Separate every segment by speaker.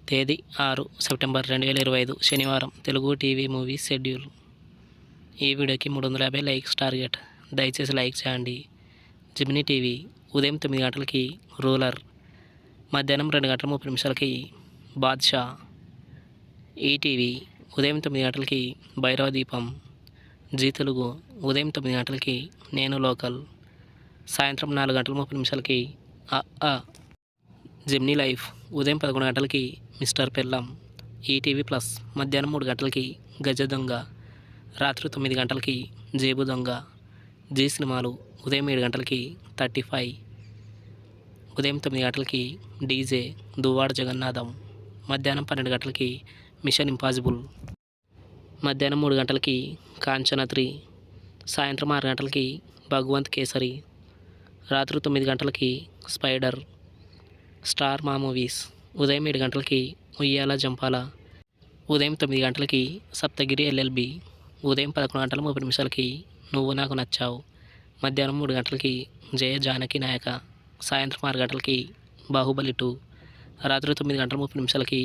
Speaker 1: తేదీ 6 సెప్టెంబర్ 2025 శనివారం. Telugu TV movie schedule. ఈ వీడియోకి 350 లైక్స్ టార్గెట్. దయచేసి లైక్ చేయండి. జెమినీ టీవీ ఉదయం 9 గంటలకి రూలర్, మధ్యాహ్నం 2 గంటల 30 నిమిషాలకి బాద్షా. ఈటీవీ ఉదయం 9 గంటలకి భైరవ దీపం. జీ తెలుగు ఉదయం 9 గంటలకి నేను లోకల్, సాయంత్రం 4 గంటల 30 నిమిషాలకి అ. జెమినీ లైఫ్ ఉదయం 11 గంటలకి మిస్టర్ పెల్లం. ఈటీవీ ప్లస్ మధ్యాహ్నం 3 గంటలకి గజ దొంగ, రాత్రి 9 గంటలకి జేబు దొంగ. జీ సినిమాలు ఉదయం 7 గంటలకి 35, ఉదయం 9 గంటలకి డీజే దువ్వాడ జగన్నాథం. మధ్యాహ్నం 12 గంటలకి మిషన్ ఇంపాసిబుల్. మధ్యాహ్నం 3 గంటలకి కాంచన 3, సాయంత్రం 6 గంటలకి భగవంత్ కేసరి, రాత్రి 9 గంటలకి స్పైడర్. స్టార్ మా మూవీస్ ఉదయం 7 గంటలకి ఉయ్యాల జంపాల, ఉదయం 9 గంటలకి సప్తగిరి ఎల్ఎల్బి, ఉదయం 11 గంటల 30 నిమిషాలకి నువ్వు నాకు నచ్చావు, మధ్యాహ్నం 3 గంటలకి జయ జానకి నాయక, సాయంత్రం 6 గంటలకి బాహుబలి 2, రాత్రి 9 గంటల 30 నిమిషాలకి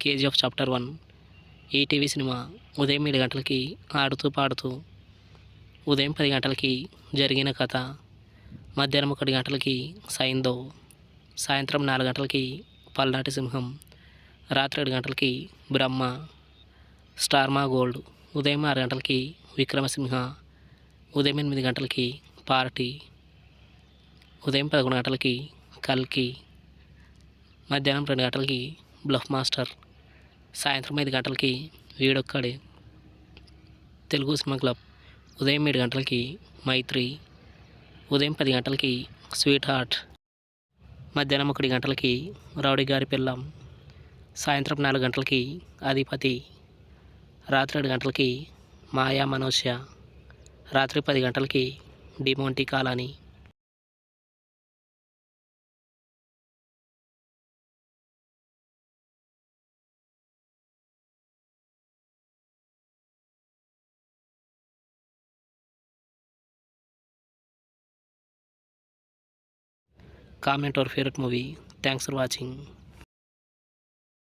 Speaker 1: కేజీఎఫ్ చాప్టర్ 1. ఈటీవీ సినిమా ఉదయం 7 గంటలకి ఆడుతూ పాడుతూ, ఉదయం 10 గంటలకి జరిగిన కథ, మధ్యాహ్నం 1 గంటలకి సైందో, సాయంత్రం 4 గంటలకి పల్నాటి సింహం, రాత్రి 7 గంటలకి బ్రహ్మ. స్టార్ మా గోల్డ్ ఉదయం 6 గంటలకి విక్రమసింహ, ఉదయం 8 గంటలకి పార్టీ, ఉదయం 11 గంటలకి కల్కి, మధ్యాహ్నం 2 గంటలకి బ్లఫ్ మాస్టర్, సాయంత్రం 5 గంటలకి వీడొక్కడే. తెలుగు సినిమా క్లబ్ ఉదయం 7 గంటలకి మైత్రి, ఉదయం 10 గంటలకి స్వీట్ హార్ట్, మధ్యాహ్నం 1 గంటలకి రౌడీ గారి పిల్లం, సాయంత్రం 4 గంటలకి అధిపతి, రాత్రి 7 గంటలకి మాయా మనోష్య, రాత్రి 10 గంటలకి Demonte colony. Comment or favorite movie. Thanks for watching.